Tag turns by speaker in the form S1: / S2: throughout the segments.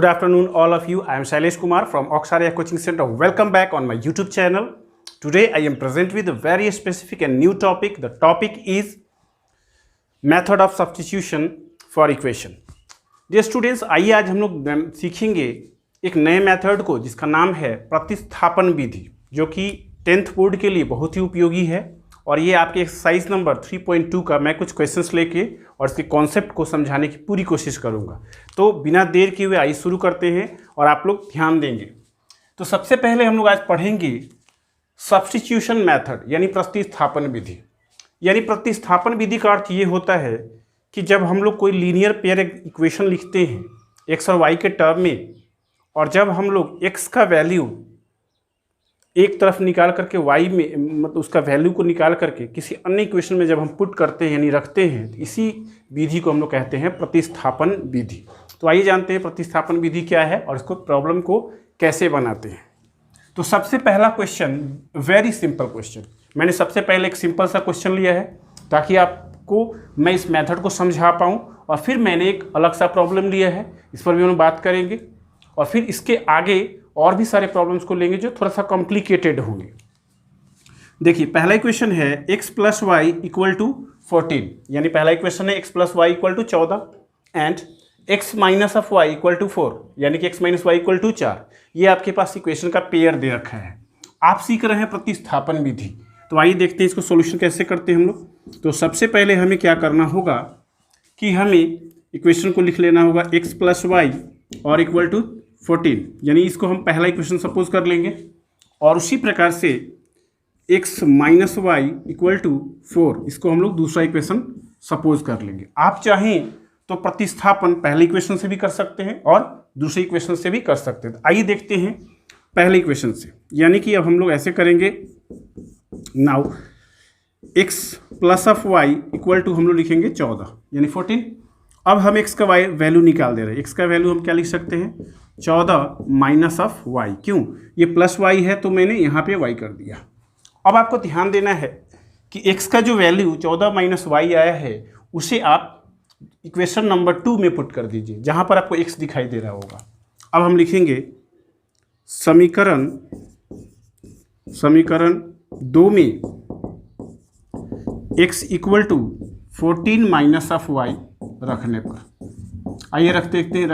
S1: Good afternoon, all of you. I am Shailesh Kumar from Oxaria Coaching Center. Welcome back on my YouTube channel. Today I am present with a very specific and new topic. The topic is method of substitution for equation. Dear students, आइए आज हम लोग सीखेंगे एक नए method को जिसका नाम है प्रतिस्थापन विधि, जो कि 10th बोर्ड के लिए बहुत ही उपयोगी है। और ये आपके एक्सरसाइज नंबर 3.2 का मैं कुछ क्वेश्चंस लेके और इसके कॉन्सेप्ट को समझाने की पूरी कोशिश करूंगा। तो बिना देर किए हुए आइए शुरू करते हैं और आप लोग ध्यान देंगे। तो सबसे पहले हम लोग आज पढ़ेंगे सब्स्टिट्यूशन मेथड यानी प्रतिस्थापन विधि। यानी प्रतिस्थापन विधि का अर्थ ये होता है कि जब हम लोग कोई लीनियर पेयर इक्वेशन लिखते हैं एक्स और वाई के टर्म में, और जब हम लोग एक्स का वैल्यू एक तरफ निकाल करके वाई में मतलब उसका वैल्यू को निकाल करके किसी अन्य इक्वेशन में जब हम पुट करते हैं यानी रखते हैं, तो इसी विधि को हम लोग कहते हैं प्रतिस्थापन विधि। तो आइए जानते हैं प्रतिस्थापन विधि क्या है और इसको प्रॉब्लम को कैसे बनाते हैं। तो सबसे पहला क्वेश्चन, वेरी सिंपल क्वेश्चन। मैंने सबसे पहले एक सिंपल सा क्वेश्चन लिया है ताकि आपको मैं इस मेथड को समझा पाऊँ, और फिर मैंने एक अलग सा प्रॉब्लम लिया है, इस पर भी हम बात करेंगे, और फिर इसके आगे और भी सारे प्रॉब्लम्स को लेंगे जो थोड़ा सा कॉम्प्लिकेटेड होंगे। देखिए पहला इक्वेशन है x plus y equal to 14, यानी पहला इक्वेशन है x plus y equal to 14 and x minus of y equal to 4, यानी कि x minus y equal to 4। ये आपके पास इक्वेशन का पेयर दे रखा है। आप सीख रहे हैं प्रतिस्थापन विधि। तो आइए देखते हैं इसको सोल्यूशन कैसे करते हैं हम लोग। तो सबसे पहले हमें क्या करना होगा कि हमें इक्वेशन को लिख लेना होगा x प्लस वाई और इक्वल टू 14, यानी इसको हम पहला इक्वेशन सपोज कर लेंगे, और उसी प्रकार से x minus y equal to 4, इसको हम लोग दूसरा इक्वेशन सपोज कर लेंगे। आप चाहें तो प्रतिस्थापन पहले इक्वेशन से भी कर सकते हैं और दूसरे इक्वेशन से भी कर सकते हैं। आइए देखते हैं पहले इक्वेशन से, यानी कि अब हम लोग ऐसे करेंगे। Now x plus of y equal to हम लोग लिखेंगे 14 यानी 14। अब हम x का वाई वैल्यू निकाल दे रहे हैं। x का वैल्यू हम क्या लिख सकते हैं, 14 माइनस ऑफ वाई। क्यों, ये प्लस वाई है तो मैंने यहाँ पे y कर दिया। अब आपको ध्यान देना है कि x का जो वैल्यू 14 माइनस वाई आया है उसे आप इक्वेशन नंबर 2 में पुट कर दीजिए, जहाँ पर आपको x दिखाई दे रहा होगा। अब हम लिखेंगे समीकरण 2 में x equal to 14 minus of y रखने पर। आइए रखते हैं,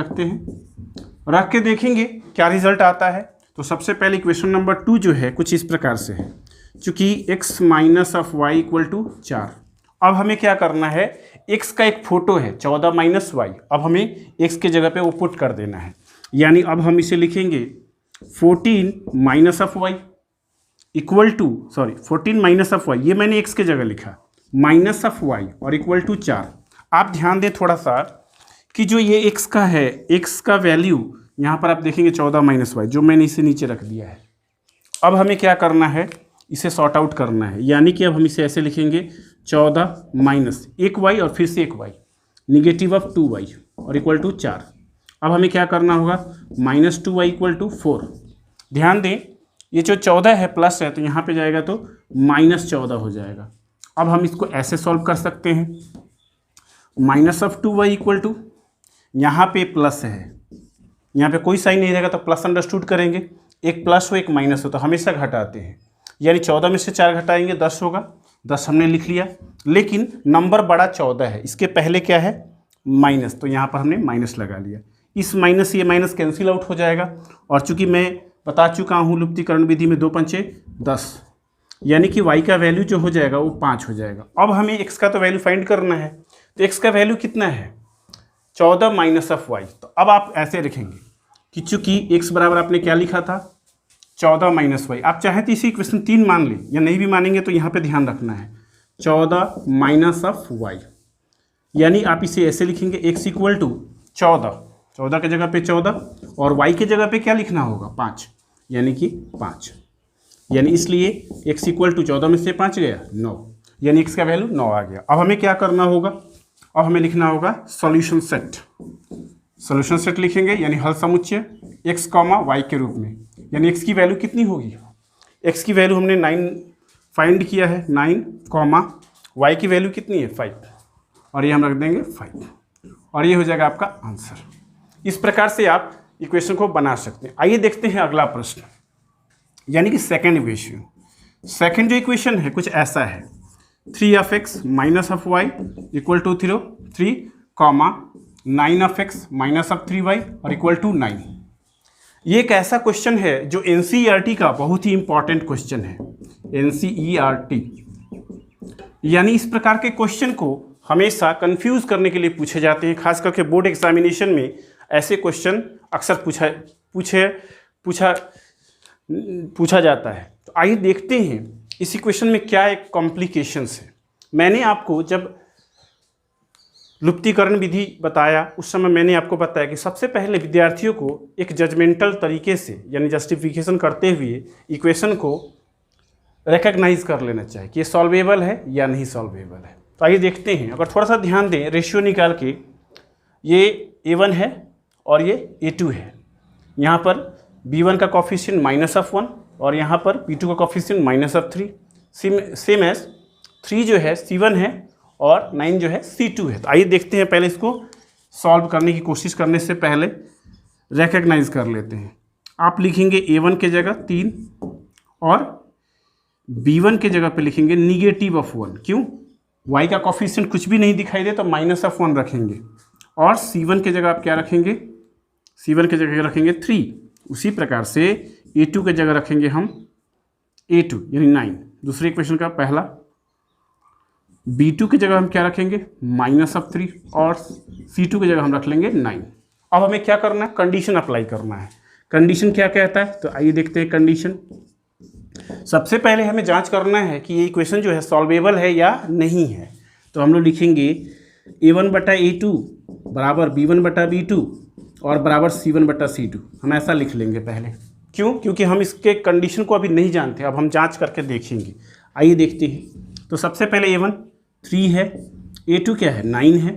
S1: रख के देखेंगे क्या रिजल्ट आता है। तो सबसे पहले इक्वेशन नंबर 2 जो है कुछ इस प्रकार से है, चूंकि x minus of y equal to 4। अब हमें क्या करना है, x का एक फोटो है 14 माइनस वाई, अब हमें x के जगह पे वो पुट कर देना है। यानी अब हम इसे लिखेंगे 14 minus of y equal to 14 minus of y, ये मैंने x के जगह लिखा, माइनस ऑफ वाई और इक्वल टू 4। आप ध्यान दें थोड़ा सा कि जो ये x का है, x का वैल्यू यहाँ पर आप देखेंगे 14 माइनस वाई, जो मैंने इसे नीचे रख दिया है। अब हमें क्या करना है, इसे सॉर्ट आउट करना है। यानी कि अब हम इसे ऐसे लिखेंगे 14 माइनस एक वाई और फिर से एक वाई, निगेटिव ऑफ 2 वाई और इक्वल टू 4। अब हमें क्या करना होगा, माइनस 2 वाई इक्वल टू 4। ध्यान दें ये जो 14 है प्लस है तो यहाँ पे जाएगा तो माइनस 14 हो जाएगा। अब हम इसको ऐसे सॉल्व कर सकते हैं, minus of 2 y equal to, यहाँ पे प्लस है, यहाँ पे कोई साइन नहीं रहेगा तो प्लस अंडरस्टूड करेंगे, एक प्लस हो एक माइनस हो तो हमेशा घटाते हैं। यानी 14 में से 4 घटाएंगे 10 होगा, 10 हमने लिख लिया। लेकिन नंबर बड़ा 14 है, इसके पहले क्या है माइनस, तो यहाँ पर हमने माइनस लगा लिया। इस माइनस ये माइनस कैंसिल आउट हो जाएगा, और चूंकि मैं बता चुका हूँ लुप्तीकरण विधि में 2 पंचे 10, यानी कि y का वैल्यू जो हो जाएगा वो 5 हो जाएगा। अब हमें x का तो वैल्यू फाइंड करना है, तो x का वैल्यू कितना है 14 माइनस ऑफ वाई। तो अब आप ऐसे लिखेंगे कि चूंकि x बराबर आपने क्या लिखा था 14 माइनस वाई। आप चाहें तो इसी इक्वेशन 3 मान लें, या नहीं भी मानेंगे तो यहाँ पे ध्यान रखना है 14 माइनस ऑफ वाई, यानी आप इसे ऐसे लिखेंगे x इक्वल टू 14 की जगह पे 14 और y की जगह पे क्या लिखना होगा 5, यानी कि 5, यानी इसलिए x इक्वल टू 14 में से 5 गया 9, यानी x का वैल्यू 9 आ गया। अब हमें क्या करना होगा, अब हमें लिखना होगा सॉल्यूशन सेट लिखेंगे, यानी हल समुच्चय x, y के रूप में। यानी x की वैल्यू कितनी होगी, x की वैल्यू हमने 9 फाइंड किया है, 9, y की वैल्यू कितनी है 5, और ये हम रख देंगे 5, और ये हो जाएगा आपका आंसर। इस प्रकार से आप इक्वेशन को बना सकते हैं। आइए देखते हैं अगला प्रश्न, यानी कि सेकेंड इक्वेशन। सेकेंड जो इक्वेशन है कुछ ऐसा है, 3f(x - of y = 3 comma 9f(x - 3y = 9। ये एक ऐसा क्वेश्चन है जो एनसीईआरटी का बहुत ही इंपॉर्टेंट क्वेश्चन है। एनसीईआरटी यानी इस प्रकार के क्वेश्चन को हमेशा कंफ्यूज करने के लिए पूछे जाते हैं, खास करके बोर्ड एग्जामिनेशन में ऐसे क्वेश्चन अक्सर पूछा जाता है। तो आइए देखते हैं इस इक्वेशन में क्या एक कॉम्प्लिकेशंस है। मैंने आपको जब लुप्तीकरण विधि बताया उस समय मैंने आपको बताया कि सबसे पहले विद्यार्थियों को एक जजमेंटल तरीके से यानी जस्टिफिकेशन करते हुए इक्वेशन को रिकग्नाइज कर लेना चाहिए कि ये सॉल्वेबल है या नहीं सॉल्वेबल है। तो आइए देखते हैं। अगर थोड़ा सा ध्यान दें, रेशियो निकाल के, ये A1 है और ये A2 है। यहाँ पर B1 का कोफिशिएंट -1 और यहाँ पर B2 का कोफिशिएंट -3। सेम एज 3 जो है C1 है और 9 जो है C2 है। तो आइए देखते हैं, पहले इसको सॉल्व करने की कोशिश करने से पहले रिकग्नाइज कर लेते हैं। आप लिखेंगे A1 के जगह 3 और B1 के जगह पे लिखेंगे -(1). क्यों? y का कोफिशिएंट कुछ भी नहीं दिखाई दे तो -1 रखेंगे। और C1 के जगह आप क्या रखेंगे? C1 के जगह रखेंगे 3। उसी प्रकार से A2 के जगह रखेंगे हम A2 यानी 9। दूसरे इक्वेशन का पहला। B2 की जगह हम क्या रखेंगे? -3 और C2 की जगह हम रख लेंगे 9। अब हमें क्या करना है? कंडीशन अप्लाई करना है। कंडीशन क्या कहता है? तो आइए देखते हैं कंडीशन। सबसे पहले हमें जांच करना है कि ये इक्वेशन जो है सॉल्वेबल है या नहीं है। तो हम लोग लिखेंगे A1/A2 बराबर B1/B2 और बराबर C1/C2। हम ऐसा लिख लेंगे पहले। क्यों? क्योंकि हम इसके कंडीशन को अभी नहीं जानते, अब हम जांच करके देखेंगे। आइए देखते हैं। तो सबसे पहले A1 3 है, A2 क्या है? 9 है,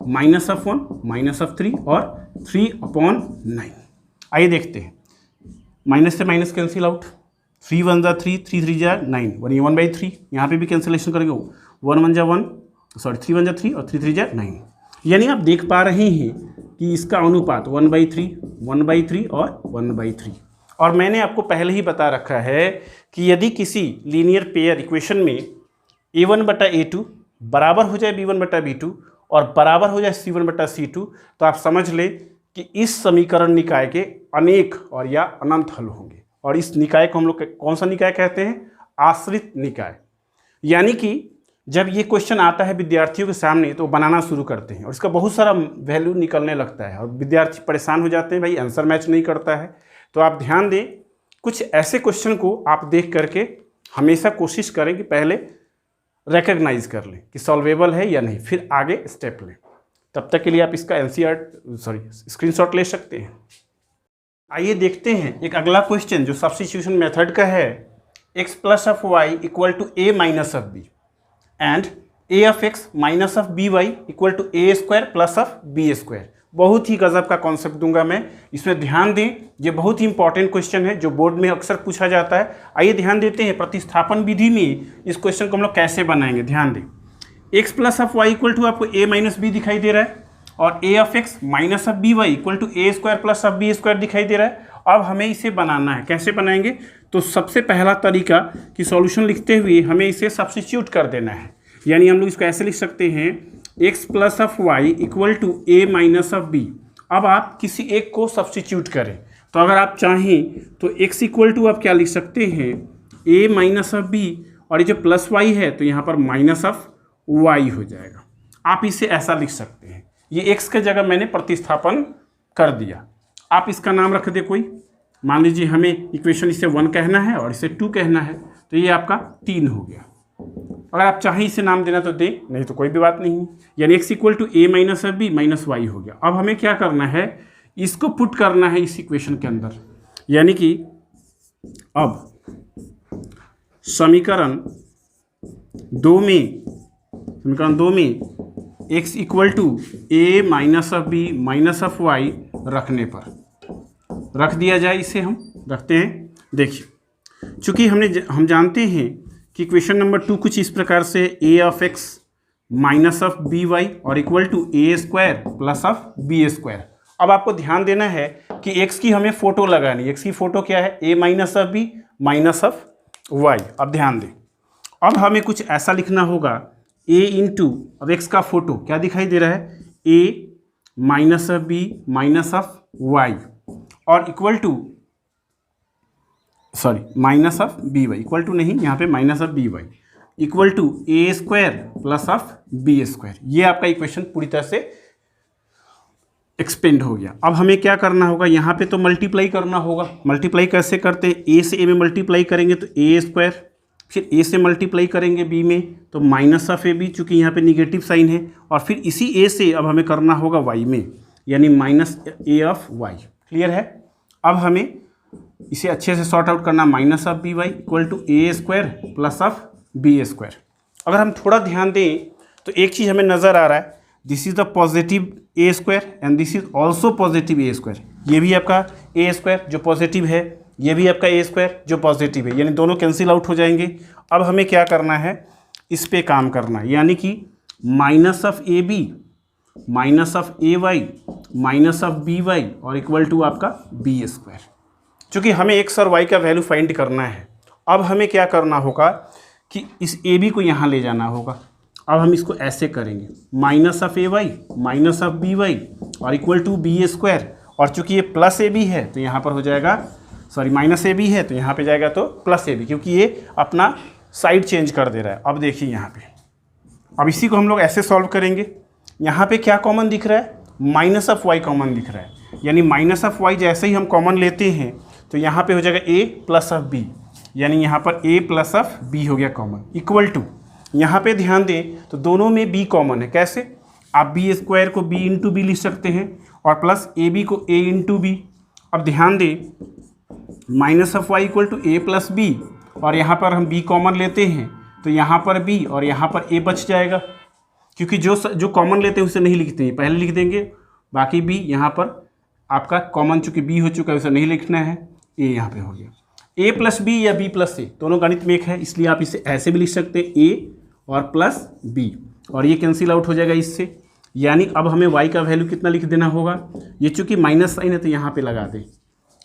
S1: -1 -3 और 3/9। आइए देखते हैं। माइनस से माइनस कैंसिल आउट, 3 1 जा 3, 3 3 जा 9, 1/3। यहाँ पे भी कैंसिलेशन करेंगे, 1 1 जा 1, सॉरी 3 1 जा 3 और 3 3 जा 9। यानी आप देख पा रहे हैं कि इसका अनुपात 1/3, 1/3 और 1/3। और मैंने आपको पहले ही बता रखा है कि यदि किसी लीनियर पेयर इक्वेशन में A1/A2 बराबर हो जाए B1/B2 और बराबर हो जाए C1/C2 तो आप समझ लें कि इस समीकरण निकाय के अनेक और या अनंत हल होंगे। और इस निकाय को हम लोग कौन सा निकाय कहते हैं? आश्रित निकाय। यानी कि जब ये क्वेश्चन आता है विद्यार्थियों के सामने तो बनाना शुरू करते हैं और इसका बहुत सारा वैल्यू निकलने लगता है और विद्यार्थी परेशान हो जाते हैं, भाई आंसर मैच नहीं करता है। तो आप ध्यान दें, कुछ ऐसे क्वेश्चन को आप देख करके हमेशा कोशिश करें कि पहले रिकग्नाइज कर लें कि सॉल्वेबल है या नहीं, फिर आगे स्टेप लें। तब तक के लिए आप इसका स्क्रीनशॉट ले सकते हैं। आइए देखते हैं एक अगला क्वेश्चन जो सब्स्टिट्यूशन मेथड का है। x + of y = a - of b and a(x - of by) = a² + of b²। बहुत ही गजब का कॉन्सेप्ट दूंगा मैं, इसमें ध्यान दें। ये बहुत ही इंपॉर्टेंट क्वेश्चन है जो बोर्ड में अक्सर पूछा जाता है। आइए ध्यान देते हैं प्रतिस्थापन विधि में इस क्वेश्चन को हम लोग कैसे बनाएंगे। ध्यान दें, x + of y = आपको a - b दिखाई दे रहा है और a(x - of by) = a² + of b² दिखाई दे रहा है। अब हमें इसे बनाना है। कैसे बनाएंगे? तो सबसे पहला तरीका कि सॉल्यूशन लिखते हुए हमें इसे सब्स्टिट्यूट कर देना है। यानी हम लोग इसको ऐसे लिख सकते हैं, x + of y = a - of b। अब आप किसी एक को सब्स्टिट्यूट करें। तो अगर आप चाहें तो x = आप क्या लिख सकते हैं? a - of b और ये जो प्लस y है तो यहाँ पर -y हो जाएगा। आप इसे ऐसा लिख सकते हैं। ये x के जगह मैंने प्रतिस्थापन कर दिया। आप इसका नाम रख दे कोई, मान लीजिए हमें इक्वेशन इसे 1 कहना है और इसे 2 कहना है, तो ये आपका 3 हो गया। अगर आप चाहें इसे नाम देना तो दे, नहीं तो कोई भी बात नहीं। यानी x = a - of b -y हो गया। अब हमें क्या करना है? इसको पुट करना है इस इक्वेशन के अंदर। यानी कि अब समीकरण 2 में x = a - of b -of y रखने पर रख दिया जाए। इसे हम रखते हैं। देखिए, चूँकि हम जानते हैं कि क्वेश्चन नंबर 2 कुछ इस प्रकार से a(x - of by) और = a² + of b²। अब आपको ध्यान देना है कि एक्स की हमें फोटो लगानी। एक्स की फोटो क्या है, A minus of B minus of Y. अब ध्यान दें, अब हमें कुछ ऐसा लिखना होगा, ए इंटू, अब एक्स का फोटो क्या दिखाई दे रहा है, A minus of B minus of Y और equal to, sorry minus of B Y, equal to नहीं, यहाँ पे minus of B Y equal to A square plus of B square. ये आपका इक्वेशन पूरी तरह से एक्सपेंड हो गया। अब हमें क्या करना होगा, यहाँ पे तो मल्टीप्लाई करना होगा। मल्टीप्लाई कैसे करते हैं, ए से ए में मल्टीप्लाई करेंगे तो ए स्क्वायर, फिर ए से मल्टीप्लाई करेंगे बी में तो माइनस ऑफ ए बी, चूँकि यहाँ पे निगेटिव साइन है, और फिर इसी ए से अब हमें करना होगा वाई में, यानी minus a of y. Clear है। अब हमें इसे अच्छे से सॉर्ट आउट करना, minus of B Y equal to A square plus of B square. अगर हम थोड़ा ध्यान दें तो एक चीज़ हमें नज़र आ रहा है, this is the positive A square and this is also positive A square. ये भी आपका ए स्क्वायर जो पॉजिटिव है, ये भी आपका ए स्क्वायर जो पॉजिटिव है, यानी दोनों कैंसिल आउट हो जाएंगे। अब हमें क्या करना है, इस पे काम करना है, यानी कि minus of a b minus of a y minus of B y और इक्वल टू आपका बी स्क्वायर। चूँकि हमें एक्स और वाई का वैल्यू फाइंड करना है, अब हमें क्या करना होगा कि इस ए बी को यहाँ ले जाना होगा। अब हम इसको ऐसे करेंगे, minus of a y minus of B y और इक्वल टू बी स्क्वायर, और चूंकि ये प्लस ए बी है तो यहाँ पर हो जाएगा, सॉरी माइनस ए बी है तो यहाँ पे जाएगा तो प्लस ए बी, क्योंकि ये अपना साइड चेंज कर दे रहा है। अब देखिए यहाँ पे, अब इसी को हम लोग ऐसे सॉल्व करेंगे। यहाँ पे क्या कॉमन दिख रहा है, माइनस ऑफ वाई कॉमन दिख रहा है, यानी माइनस ऑफ वाई जैसे ही हम कॉमन लेते हैं तो यहाँ पे हो जाएगा ए प्लस ऑफ बी, यानी यहाँ पर ए प्लस ऑफ बी हो गया कॉमन, इक्वल टू, यहाँ पे ध्यान दें तो दोनों में बी कॉमन है। कैसे, आप बी स्क्वायर को बी इंटू बी लिख सकते हैं और प्लस ए बी को ए इंटू बी। अब ध्यान दें, minus of y equal to a plus b, और यहाँ पर हम बी कॉमन लेते हैं तो यहाँ पर बी और यहाँ पर ए बच जाएगा, क्योंकि जो कॉमन लेते हैं उसे नहीं लिखते हैं, पहले लिख देंगे, बाकी बी यहाँ पर आपका कॉमन चूँकि बी हो चुका है उसे नहीं लिखना है, ए यहाँ पे हो गया। ए प्लस बी या बी प्लस ए दोनों गणित में एक है, इसलिए आप इसे ऐसे भी लिख सकते हैं, ए और प्लस बी, और ये कैंसिल आउट हो जाएगा इससे। यानी अब हमें y का वैल्यू कितना लिख देना होगा, ये चूंकि माइनस साइन है तो यहाँ पे लगा दें,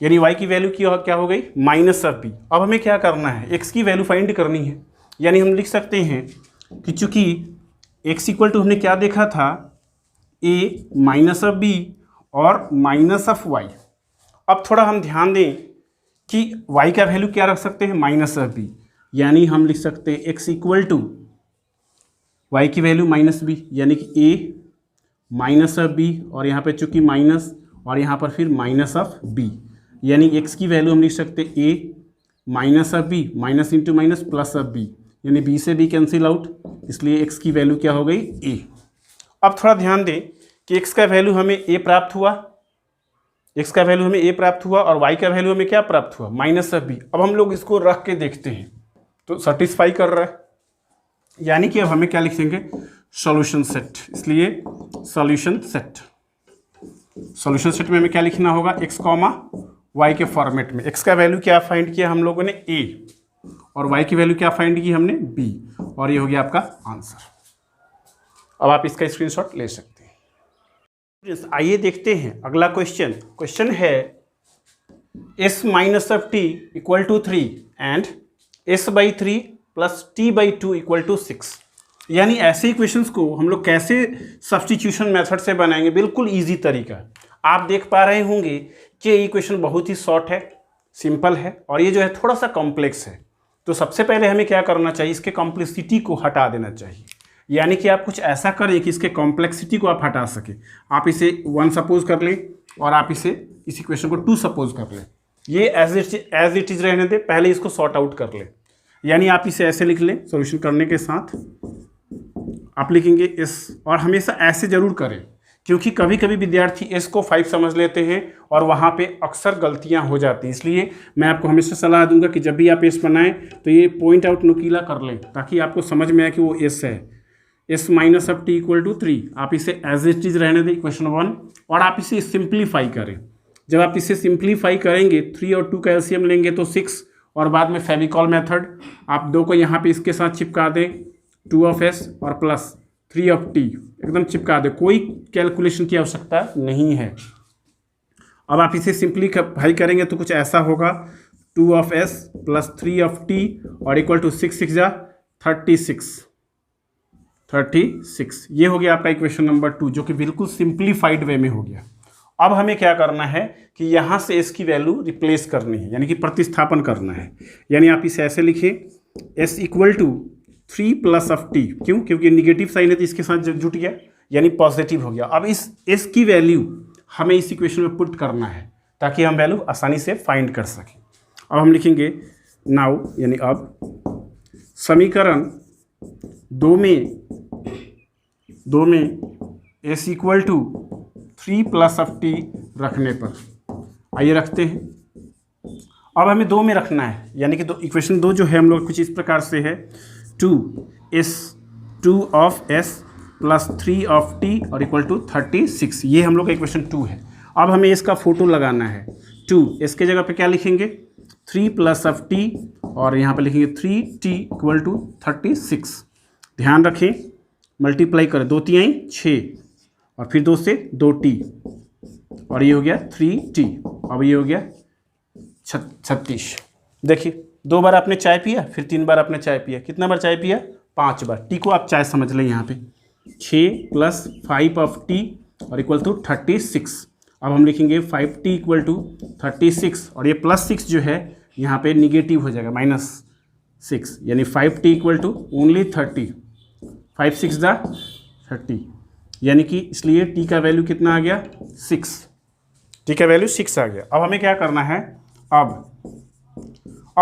S1: यानी y की वैल्यू क्या हो गई, माइनस ऑफ बी। अब हमें क्या करना है, x की वैल्यू फाइंड करनी है, यानी हम लिख सकते हैं कि चूंकि x इक्वल टू हमने क्या देखा था, a माइनस ऑफ बी और माइनस ऑफ वाई। अब थोड़ा हम ध्यान दें कि y का वैल्यू क्या रख सकते हैं, माइनस ऑफ बी, यानी हम लिख सकते हैं x इक्वल टू वाई की वैल्यू माइनस बी, यानी कि a माइनस ऑफ बी, और यहाँ पे चूंकि माइनस और यहाँ पर फिर माइनस ऑफ b, यानी x की वैल्यू हम लिख सकते हैं a minus of B, minus into minus plus of b, यानी b से b कैंसिल आउट, इसलिए x की वैल्यू क्या हो गई, a। अब थोड़ा ध्यान दें कि x का वैल्यू हमें a प्राप्त हुआ, x का वैल्यू हमें a प्राप्त हुआ और y का वैल्यू हमें क्या प्राप्त हुआ, माइनस ऑफ b। अब हम लोग इसको रख के देखते हैं तो सेटिस्फाई कर रहा है, यानी कि अब हमें क्या लिखेंगे, सॉल्यूशन सेट। इसलिए सॉल्यूशन सेट, सॉल्यूशन सेट में हमें क्या लिखना होगा, x कॉमा y के फॉर्मेट में। x का वैल्यू क्या फाइंड किया हम लोगों ने, a, और y की वैल्यू क्या फाइंड की हमने, b, और ये हो गया आपका आंसर। अब आप इसका स्क्रीनशॉट ले सकते हैं। आइए देखते हैं अगला क्वेश्चन। क्वेश्चन है s minus of t equal to 3 and s by 3 plus t by 2 equal to 6। यानी ऐसे इक्वेशंस को हम लोग कैसे सब्स्टिट्यूशन मेथड से बनाएंगे, बिल्कुल इजी तरीका। आप देख पा रहे होंगे कि ये इक्वेशन बहुत ही शॉर्ट है, सिंपल है, और ये जो है थोड़ा सा कॉम्प्लेक्स है। तो सबसे पहले हमें क्या करना चाहिए, इसके कॉम्प्लेक्सिटी को हटा देना चाहिए, यानी कि आप कुछ ऐसा करें कि इसके कॉम्प्लेक्सिटी को आप हटा सकें। आप इसे 1 सपोज कर लें और आप इस इक्वेशन को 2 सपोज कर लें। ये एज इट इज रहने दें, पहले इसको सॉर्ट आउट कर लें। यानी आप इसे ऐसे लिख लें, सॉल्यूशन करने के साथ आप लिखेंगे s, और हमेशा ऐसे जरूर करें, क्योंकि कभी कभी विद्यार्थी s को 5 समझ लेते हैं और वहाँ पे अक्सर गलतियाँ हो जाती हैं। इसलिए मैं आपको हमेशा सलाह दूंगा कि जब भी आप s बनाएं तो ये पॉइंट आउट नुकीला कर लें, ताकि आपको समझ में आए कि वो s है। s minus of t equal to 3, आप इसे एज इट इज रहने दें इक्वेशन 1, और आप इसे सिंप्लीफाई करें। जब आप इसे सिंप्लीफाई करेंगे, 3 और 2 का एलसीएम लेंगे तो 6, और बाद में फेविकॉल मेथड, आप 2 को यहाँ पे इसके साथ चिपका दें, 2 ऑफ s और प्लस 3 ऑफ t एकदम चिपका दें, कोई कैलकुलेशन की आवश्यकता नहीं है। अब आप इसे सिंप्लीफाई करेंगे तो कुछ ऐसा होगा 2 of S plus 3 of T और इक्वल टू 6 6 जा 36 ये हो गया आपका इक्वेशन नंबर 2, जो कि बिल्कुल सिंप्लीफाइड वे में हो गया। अब हमें क्या करना है कि यहाँ से एस की वैल्यू रिप्लेस करनी है, यानी कि प्रतिस्थापन करना है। यानी आप इसे ऐसे लिखें s equal to 3 plus of t, क्यों? क्योंकि निगेटिव साइन है तो इसके साथ जुट गया, यानी पॉजिटिव हो गया। अब इस एस की वैल्यू हमें इस इक्वेशन में पुट करना है ताकि हम वैल्यू आसानी से फाइंड कर सकें। अब हम लिखेंगे नाउ, यानी अब समीकरण दो में s equal to 3 plus of t रखने पर, आइए रखते हैं। अब हमें 2 में रखना है, यानी कि इक्वेशन 2 जो है हम लोग कुछ इस प्रकार से है 2 of S plus 3 of T और इक्वल टू 36, ये हम लोग का इक्वेशन 2 है। अब हमें इसका फोटो लगाना है 2, इसके जगह पे क्या लिखेंगे 3 प्लस ऑफ टी और यहाँ पे लिखेंगे 3t इक्वल टू 36। ध्यान रखें मल्टीप्लाई करें, 2 3 6 और फिर 2 से 2t और ये हो गया 3t। अब ये हो गया 36। देखिए 2 बार आपने चाय पिया, फिर 3 बार आपने चाय पिया, कितना बार चाय पिया 5 बार। टी को आप चाय समझ लें यहाँ पे 6 प्लस 5 ऑफ टी और इक्वल टू 36। अब हम लिखेंगे 5t इक्वल टू 36 और ये प्लस 6 जो है यहाँ पे निगेटिव हो जाएगा -6, यानी 5t इक्वल टू ओनली 30, 5 6 दा 30, यानी कि इसलिए t का वैल्यू कितना आ गया 6, t का वैल्यू 6 आ गया। अब हमें क्या करना है, अब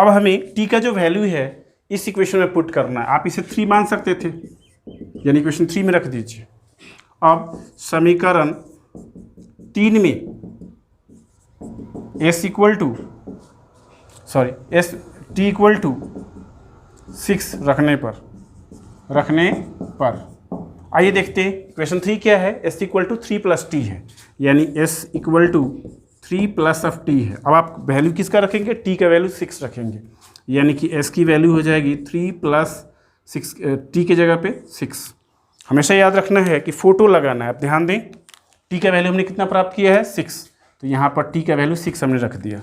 S1: हमें t का जो वैल्यू है इस इक्वेशन में पुट करना है। आप इसे 3 मान सकते थे, यानी इक्वेशन 3 में रख दीजिए। अब समीकरण 3 में s t इक्वल टू 6 रखने पर आइए देखते हैं इक्वेशन 3 क्या है। s equal to 3 plus t है, यानी s equal to 3 plus of t है। अब आप वैल्यू किसका रखेंगे, t का वैल्यू 6 रखेंगे, यानी कि s की वैल्यू हो जाएगी 3 प्लस 6, t के जगह पे 6। हमेशा याद रखना है कि फोटो लगाना है। आप ध्यान दें t का वैल्यू हमने कितना प्राप्त किया है 6, तो यहाँ पर t का वैल्यू 6 हमने रख दिया।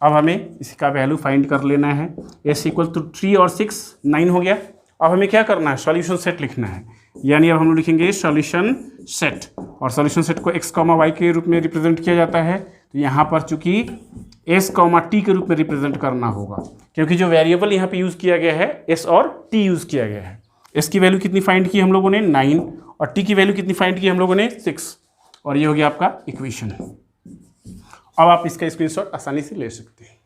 S1: अब हमें इसका वैल्यू फाइंड कर लेना है। s इक्वल टू 3 और 6 9 हो गया। अब हमें क्या करना है, सॉल्यूशन सेट लिखना है, यानी अब हम लोग लिखेंगे सॉल्यूशन सेट, और सॉल्यूशन सेट को x, y के रूप में रिप्रेजेंट किया जाता है। तो यहाँ पर चूंकि s, t के रूप में रिप्रेजेंट करना होगा, क्योंकि जो वेरिएबल यहाँ पे यूज़ किया गया है s और t यूज़ किया गया है। s की वैल्यू कितनी फाइंड की हम लोगों ने 9 और t की वैल्यू कितनी फाइंड की हम लोगों ने 6, और ये हो गया आपका इक्वेशन। अब आप इसका स्क्रीनशॉट आसानी से ले सकते हैं।